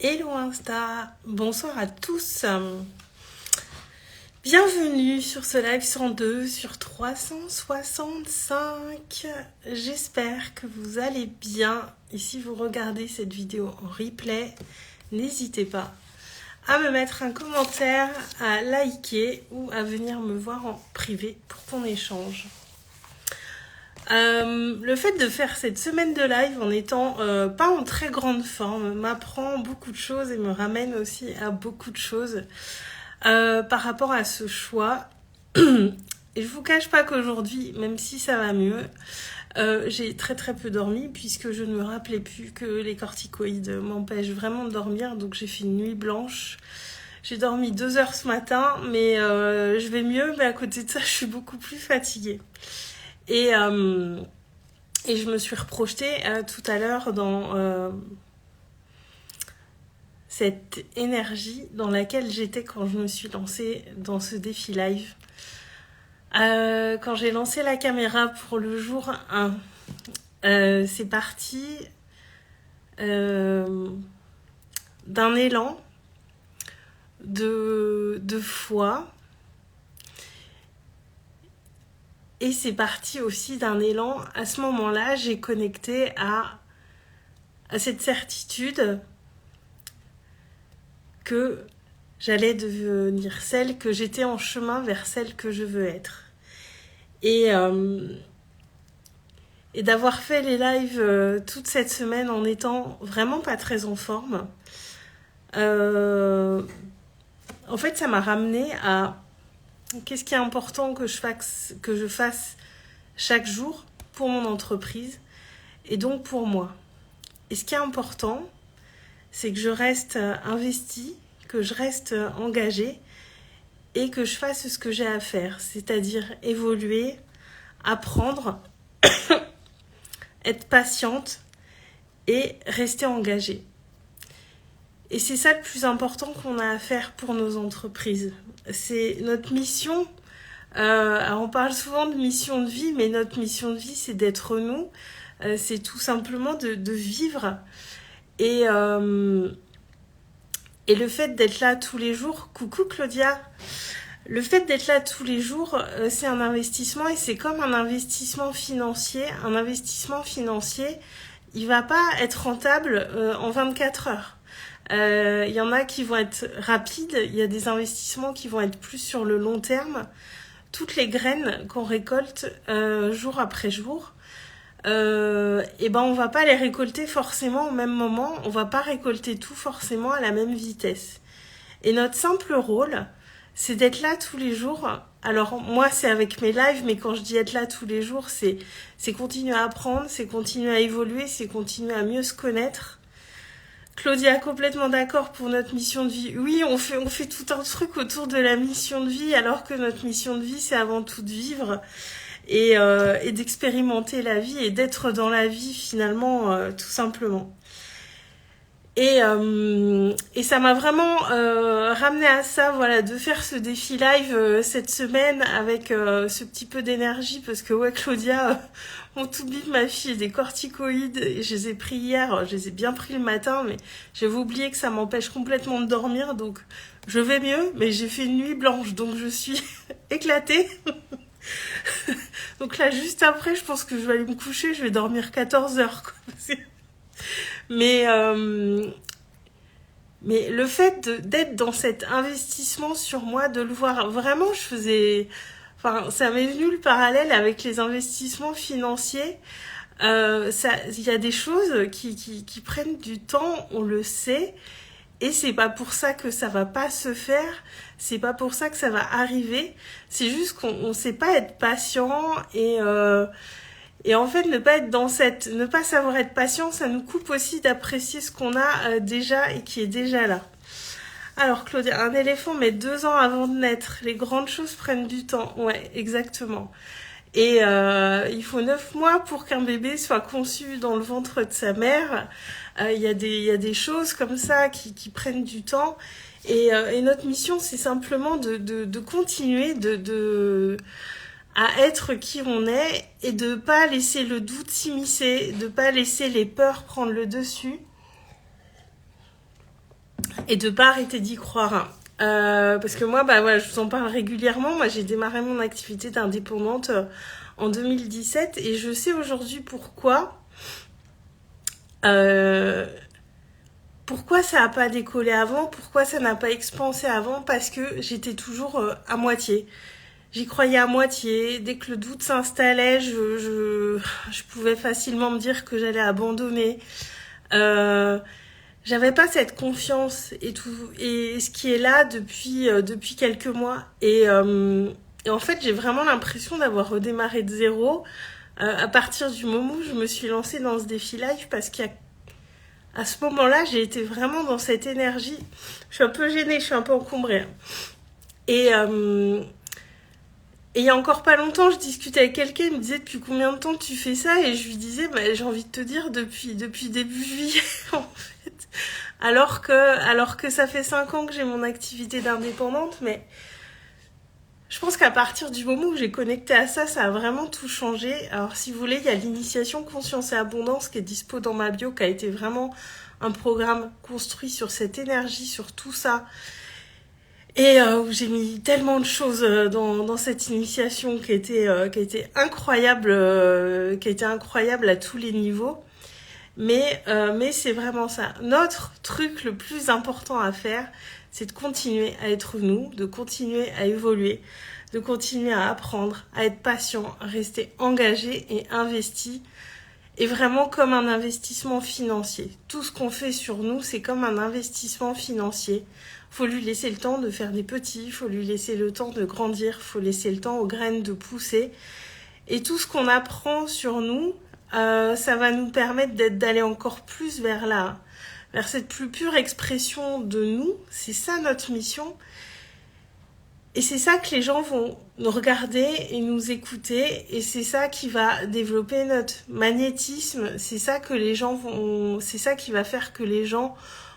Hello Insta, bonsoir à tous. Bienvenue sur ce live 102 sur 365. J'espère que vous allez bien. Et si vous regardez cette vidéo en replay, n'hésitez pas à me mettre un commentaire, à liker ou à venir me voir en privé pour qu'on échange. Le fait de faire cette semaine de live en étant pas en très grande forme m'apprend beaucoup de choses et me ramène aussi à beaucoup de choses par rapport à ce choix. Et je vous cache pas qu'aujourd'hui, même si ça va mieux, j'ai très peu dormi puisque je ne me rappelais plus que les corticoïdes m'empêchent vraiment de dormir, donc j'ai fait une nuit blanche. J'ai dormi 2 heures ce matin, mais je vais mieux, mais à côté de ça, je suis beaucoup plus fatiguée. Et je me suis reprojetée tout à l'heure dans cette énergie dans laquelle j'étais quand je me suis lancée dans ce défi live. Quand j'ai lancé la caméra pour le jour 1, c'est parti d'un élan de foi. Et c'est parti aussi d'un élan. À ce moment-là, j'ai connecté à cette certitude que j'allais devenir celle que j'étais en chemin vers celle que je veux être. Et d'avoir fait les lives toute cette semaine en étant vraiment pas très en forme, en fait, ça m'a ramené à qu'est-ce qui est important que je fasse chaque jour pour mon entreprise et donc pour moi. Et ce qui est important, c'est que je reste investie, que je reste engagée et que je fasse ce que j'ai à faire, c'est-à-dire évoluer, apprendre, être patiente et rester engagée. Et c'est ça le plus important qu'on a à faire pour nos entreprises. C'est notre mission. Alors on parle souvent de mission de vie, mais notre mission de vie, c'est d'être nous. C'est tout simplement de vivre. Et le fait d'être là tous les jours, coucou Claudia, le fait d'être là tous les jours, c'est un investissement et c'est comme un investissement financier. Un investissement financier, il va pas être rentable en 24 heures. Il y en a qui vont être rapides, il y a des investissements qui vont être plus sur le long terme. Toutes les graines qu'on récolte jour après jour, et ben on va pas les récolter forcément au même moment, on va pas récolter tout forcément à la même vitesse. Et notre simple rôle, c'est d'être là tous les jours. Alors moi c'est avec mes lives, mais quand je dis être là tous les jours, c'est continuer à apprendre, c'est continuer à évoluer, c'est continuer à mieux se connaître. Claudia, complètement d'accord pour notre mission de vie. Oui, on fait tout un truc autour de la mission de vie, alors que notre mission de vie, c'est avant tout de vivre et d'expérimenter la vie et d'être dans la vie finalement, tout simplement. Et ça m'a vraiment ramené à ça, voilà, de faire ce défi live cette semaine avec ce petit peu d'énergie, parce que ouais, Claudia, mon tout bide, ma fille, des corticoïdes, et je les ai pris hier, je les ai bien pris le matin, mais j'avais oublié que ça m'empêche complètement de dormir, donc je vais mieux, mais j'ai fait une nuit blanche, donc je suis éclatée. Donc là, juste après, je pense que je vais aller me coucher, je vais dormir 14 heures, quoi. Mais le fait d'être dans cet investissement sur moi, de le voir, vraiment, ça m'est venu le parallèle avec les investissements financiers. Il y a des choses qui prennent du temps, on le sait, et c'est pas pour ça que ça va pas se faire, c'est pas pour ça que ça va arriver, c'est juste qu'on sait pas être patient et en fait ne pas savoir être patient, ça nous coupe aussi d'apprécier ce qu'on a déjà et qui est déjà là. Alors Claudia, un éléphant met 2 ans avant de naître, les grandes choses prennent du temps, ouais, exactement. Et il faut 9 mois pour qu'un bébé soit conçu dans le ventre de sa mère. Il y a des choses comme ça qui prennent du temps. Et notre mission, c'est simplement de continuer à être qui on est et de pas laisser le doute s'immiscer, de pas laisser les peurs prendre le dessus. et de pas arrêter d'y croire. Parce que moi, voilà, je vous en parle régulièrement. Moi, j'ai démarré mon activité d'indépendante en 2017 et je sais aujourd'hui pourquoi. Pourquoi ça n'a pas décollé avant, pourquoi ça n'a pas expansé avant, parce que j'étais toujours à moitié. J'y croyais à moitié. Dès que le doute s'installait, je pouvais facilement me dire que j'allais abandonner. J'avais pas cette confiance et tout, et ce qui est là depuis quelques mois. Et en fait, j'ai vraiment l'impression d'avoir redémarré de zéro à partir du moment où je me suis lancée dans ce défi live, parce qu'à ce moment-là, j'ai été vraiment dans cette énergie. Je suis un peu gênée, je suis un peu encombrée. Et il y a encore pas longtemps, je discutais avec quelqu'un, il me disait depuis combien de temps tu fais ça, et je lui disais, j'ai envie de te dire depuis début juillet, en fait. Alors que ça fait 5 ans que j'ai mon activité d'indépendante, mais je pense qu'à partir du moment où j'ai connecté à ça, ça a vraiment tout changé. Alors si vous voulez, il y a l'initiation Conscience et Abondance qui est dispo dans ma bio, qui a été vraiment un programme construit sur cette énergie, sur tout ça. Et où j'ai mis tellement de choses dans cette initiation qui a été incroyable, à tous les niveaux. Mais c'est vraiment ça. Notre truc le plus important à faire, c'est de continuer à être nous, de continuer à évoluer, de continuer à apprendre, à être patient, à rester engagé et investi. Et vraiment comme un investissement financier. Tout ce qu'on fait sur nous, c'est comme un investissement financier. Faut lui laisser le temps de faire des petits, faut lui laisser le temps de grandir, faut laisser le temps aux graines de pousser. Et tout ce qu'on apprend sur nous, ça va nous permettre d'aller encore plus vers cette plus pure expression de nous. C'est ça notre mission. Et c'est ça que les gens vont nous regarder et nous écouter, et c'est ça qui va développer notre magnétisme, c'est ça qui va faire que les gens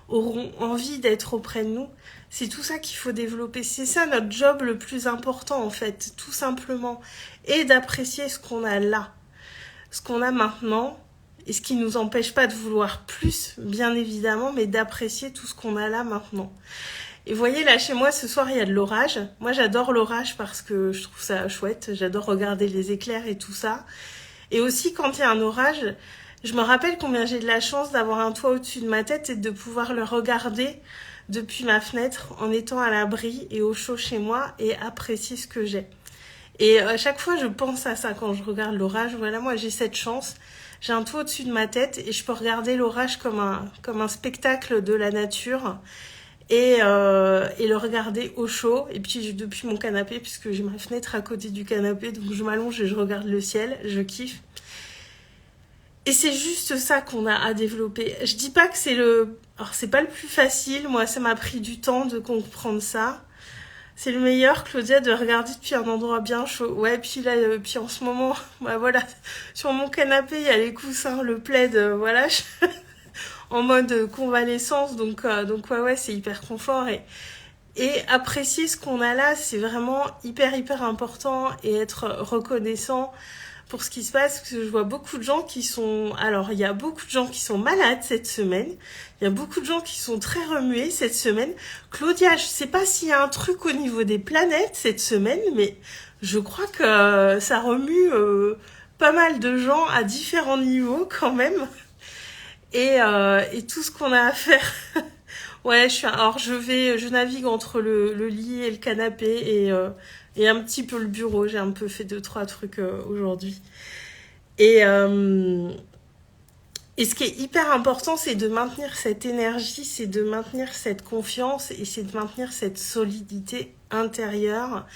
auront envie d'être auprès de nous. C'est tout ça qu'il faut développer. C'est ça notre job le plus important, en fait, tout simplement. Et d'apprécier ce qu'on a là, ce qu'on a maintenant, et ce qui nous empêche pas de vouloir plus, bien évidemment, mais d'apprécier tout ce qu'on a là maintenant. Et vous voyez, là, chez moi, ce soir, il y a de l'orage. Moi, j'adore l'orage parce que je trouve ça chouette. J'adore regarder les éclairs et tout ça. Et aussi, quand il y a un orage, je me rappelle combien j'ai de la chance d'avoir un toit au-dessus de ma tête et de pouvoir le regarder depuis ma fenêtre en étant à l'abri et au chaud chez moi et apprécier ce que j'ai. Et à chaque fois, je pense à ça quand je regarde l'orage. Voilà, moi, j'ai cette chance. J'ai un toit au-dessus de ma tête et je peux regarder l'orage comme un spectacle de la nature. Et le regarder au chaud, et puis depuis mon canapé, puisque j'ai ma fenêtre à côté du canapé, donc je m'allonge et je regarde le ciel, je kiffe. Et c'est juste ça qu'on a à développer. Je dis pas que alors c'est pas le plus facile, moi ça m'a pris du temps de comprendre ça. C'est le meilleur, Claudia, de regarder depuis un endroit bien chaud. Ouais, puis là, puis en ce moment, voilà, sur mon canapé, il y a les coussins, le plaid, voilà, en mode convalescence, donc ouais, c'est hyper confort, et apprécier ce qu'on a là, c'est vraiment hyper important, et être reconnaissant pour ce qui se passe, parce que je vois beaucoup de gens il y a beaucoup de gens qui sont malades cette semaine, il y a beaucoup de gens qui sont très remués cette semaine. Claudia, je sais pas s'il y a un truc au niveau des planètes cette semaine, mais je crois que ça remue pas mal de gens à différents niveaux quand même. Et tout ce qu'on a à faire. Ouais, je navigue entre le lit et le canapé et un petit peu le bureau. J'ai un peu fait 2-3 trucs aujourd'hui. Et ce qui est hyper important, c'est de maintenir cette énergie, c'est de maintenir cette confiance et c'est de maintenir cette solidité intérieure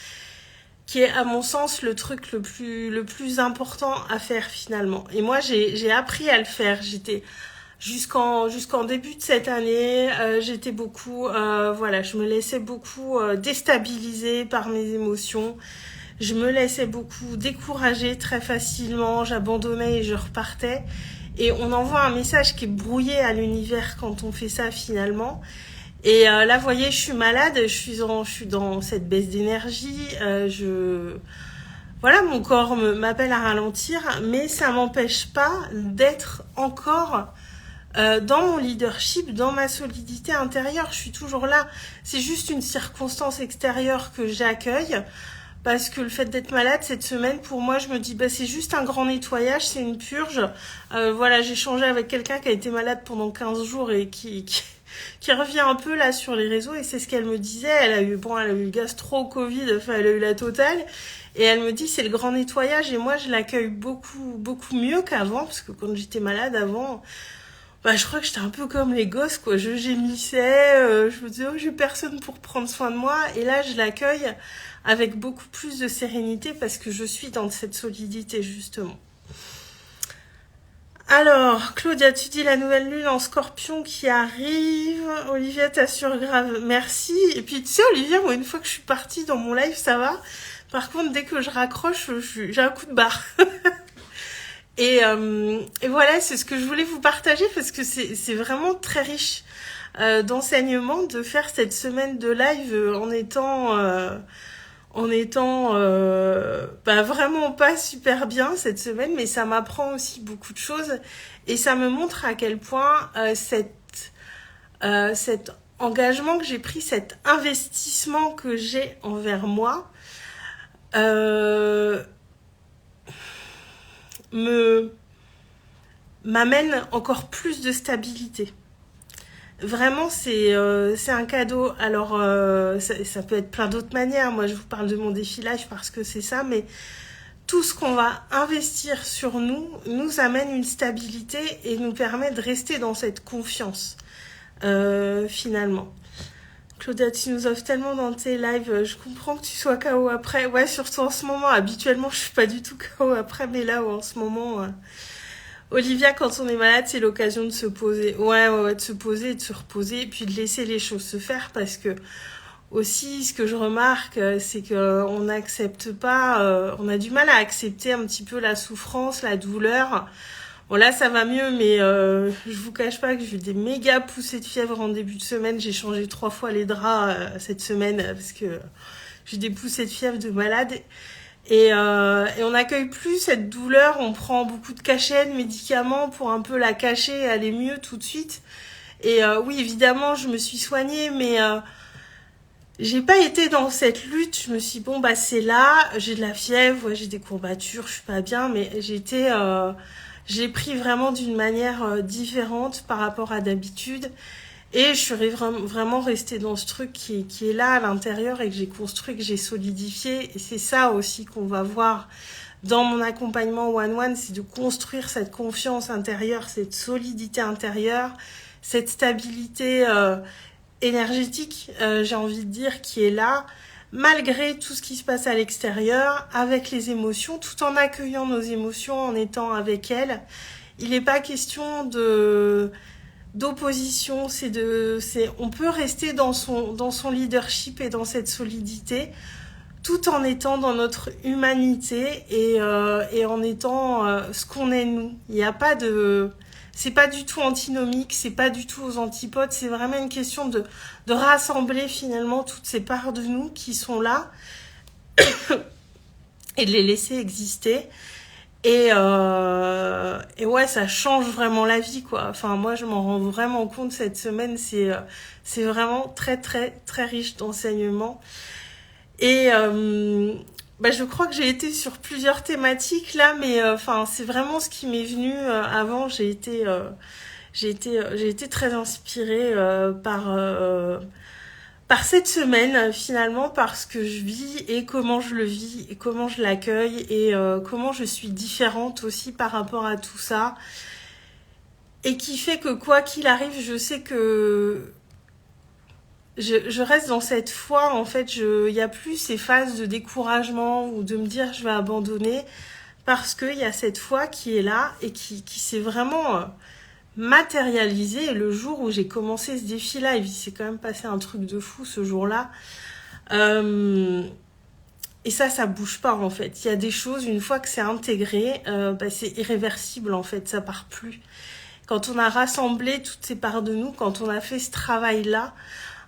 qui est, à mon sens, le truc le plus important à faire finalement. Et moi, j'ai appris à le faire. Jusqu'en début de cette année, j'étais beaucoup, je me laissais beaucoup déstabiliser par mes émotions. Je me laissais beaucoup décourager très facilement. J'abandonnais et je repartais. Et on envoie un message qui est brouillé à l'univers quand on fait ça finalement. Et là, vous voyez, je suis malade, je suis dans cette baisse d'énergie. Voilà, mon corps m'appelle à ralentir, mais ça m'empêche pas d'être encore dans mon leadership, dans ma solidité intérieure. Je suis toujours là. C'est juste une circonstance extérieure que j'accueille. Parce que le fait d'être malade cette semaine, pour moi, je me dis, c'est juste un grand nettoyage, c'est une purge. Voilà, j'ai échangé avec quelqu'un qui a été malade pendant 15 jours et qui revient un peu là sur les réseaux, et c'est ce qu'elle me disait. Elle a eu le gastro, Covid, enfin, elle a eu la totale. Et elle me dit, c'est le grand nettoyage, et moi, je l'accueille beaucoup, beaucoup mieux qu'avant, parce que quand j'étais malade avant, je crois que j'étais un peu comme les gosses, quoi. Je gémissais, je me disais, j'ai personne pour prendre soin de moi. Et là, je l'accueille avec beaucoup plus de sérénité parce que je suis dans cette solidité, justement. Alors, Claudia, tu dis la nouvelle lune en Scorpion qui arrive. Olivia, t'assure grave. Merci. Et puis, tu sais, Olivia, moi, une fois que je suis partie dans mon live, ça va. Par contre, dès que je raccroche, j'ai un coup de barre. Et voilà, c'est ce que je voulais vous partager parce que c'est vraiment très riche d'enseignements de faire cette semaine de live en étant vraiment pas super bien cette semaine, mais ça m'apprend aussi beaucoup de choses et ça me montre à quel point cet engagement que j'ai pris, cet investissement que j'ai envers moi m'amène encore plus de stabilité. Vraiment, c'est un cadeau. Alors, ça peut être plein d'autres manières. Moi, je vous parle de mon défi live parce que c'est ça, mais tout ce qu'on va investir sur nous amène une stabilité et nous permet de rester dans cette confiance, finalement. Claudia, tu nous offres tellement dans tes lives. Je comprends que tu sois KO après. Ouais, surtout en ce moment. Habituellement, je suis pas du tout KO après, mais là, en ce moment... Olivia, quand on est malade, c'est l'occasion de se poser. Ouais, de se poser, de se reposer, et puis de laisser les choses se faire, parce que aussi, ce que je remarque, c'est que on n'accepte pas, on a du mal à accepter un petit peu la souffrance, la douleur. Bon, là, ça va mieux, mais je vous cache pas que j'ai eu des méga poussées de fièvre en début de semaine. J'ai changé 3 fois les draps cette semaine, parce que j'ai des poussées de fièvre de malade. Et on n'accueille plus cette douleur, on prend beaucoup de cachets, de médicaments pour un peu la cacher et aller mieux tout de suite. Et oui, évidemment, je me suis soignée, mais j'ai pas été dans cette lutte. Je me suis dit, c'est là, j'ai de la fièvre, j'ai des courbatures, je suis pas bien, mais j'ai pris vraiment d'une manière différente par rapport à d'habitude. Et je suis vraiment restée dans ce truc qui est là à l'intérieur et que j'ai construit, que j'ai solidifié. Et c'est ça aussi qu'on va voir dans mon accompagnement one-one, c'est de construire cette confiance intérieure, cette solidité intérieure, cette stabilité énergétique, j'ai envie de dire, qui est là, malgré tout ce qui se passe à l'extérieur, avec les émotions, tout en accueillant nos émotions, en étant avec elles. Il n'est pas question d'opposition, on peut rester dans son leadership et dans cette solidité tout en étant dans notre humanité et en étant ce qu'on est nous. Il n'y a pas c'est pas du tout antinomique, c'est pas du tout aux antipodes, c'est vraiment une question de rassembler finalement toutes ces parts de nous qui sont là et de les laisser exister. Et ouais, ça change vraiment la vie, quoi. Enfin, moi, je m'en rends vraiment compte cette semaine. C'est vraiment très, très, très riche d'enseignements. Et je crois que j'ai été sur plusieurs thématiques là, mais c'est vraiment ce qui m'est venu avant. J'ai été très inspirée par cette semaine, finalement, par ce que je vis et comment je le vis et comment je l'accueille et comment je suis différente aussi par rapport à tout ça. Et qui fait que quoi qu'il arrive, je sais que je reste dans cette foi. En fait, il n'y a plus ces phases de découragement ou de me dire je vais abandonner, parce qu'il y a cette foi qui est là et qui s'est vraiment... matérialisé le jour où j'ai commencé ce défi live. Il s'est quand même passé un truc de fou ce jour-là. Et ça bouge pas en fait. Il y a des choses, une fois que c'est intégré, c'est irréversible en fait, ça part plus. Quand on a rassemblé toutes ces parts de nous, quand on a fait ce travail-là,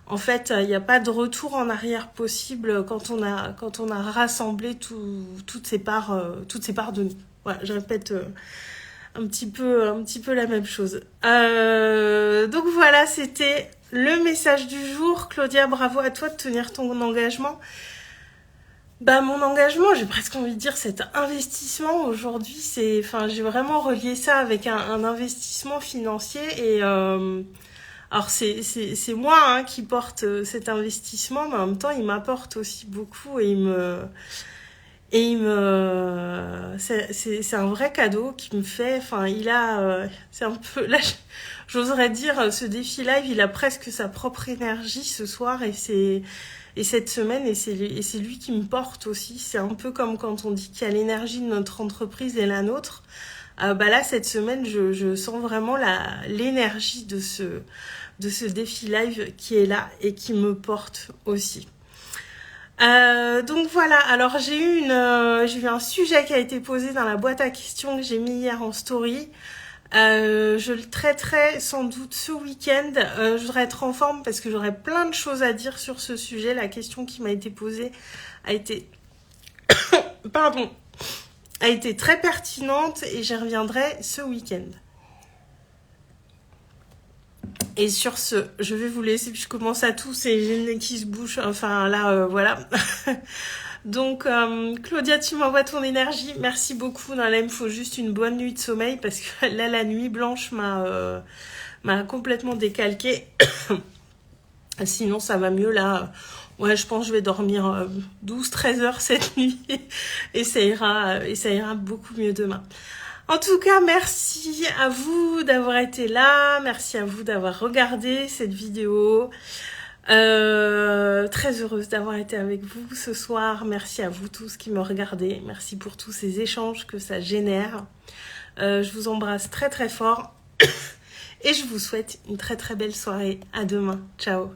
en fait, il n'y a pas de retour en arrière possible quand on a rassemblé toutes ces parts de nous. Voilà, je répète un petit peu la même chose. Donc voilà, c'était le message du jour. Claudia, bravo à toi de tenir ton engagement. Bah, mon engagement, j'ai presque envie de dire cet investissement aujourd'hui, j'ai vraiment relié ça avec un investissement financier et alors c'est moi hein, qui porte cet investissement, mais en même temps il m'apporte aussi beaucoup et c'est un vrai cadeau qu'il me fait. Enfin, c'est un peu là, j'oserais dire, ce défi live, il a presque sa propre énergie ce soir et cette semaine et c'est lui qui me porte aussi. C'est un peu comme quand on dit qu'il y a l'énergie de notre entreprise et la nôtre. Bah là, cette semaine, je sens vraiment l'énergie de ce défi live qui est là et qui me porte aussi. Donc voilà, alors j'ai eu un sujet qui a été posé dans la boîte à questions que j'ai mis hier en story. Je le traiterai sans doute ce week-end. Je voudrais être en forme parce que j'aurais plein de choses à dire sur ce sujet. La question qui m'a été posée a été a été très pertinente et j'y reviendrai ce week-end. Et sur ce, je vais vous laisser, puis je commence à tousser, j'ai le nez qui se bouche, enfin là, voilà. Donc, Claudia, tu m'envoies ton énergie, merci beaucoup. Non, là, il me faut juste une bonne nuit de sommeil, parce que là, la nuit blanche m'a complètement décalquée. Sinon, ça va mieux, là. Ouais, je pense que je vais dormir 12-13 heures cette nuit, et ça ira beaucoup mieux demain. En tout cas, merci à vous d'avoir été là, merci à vous d'avoir regardé cette vidéo. Très heureuse d'avoir été avec vous ce soir. Merci à vous tous qui me regardez. Merci pour tous ces échanges que ça génère. Je vous embrasse très très fort et je vous souhaite une très très belle soirée. À demain. Ciao.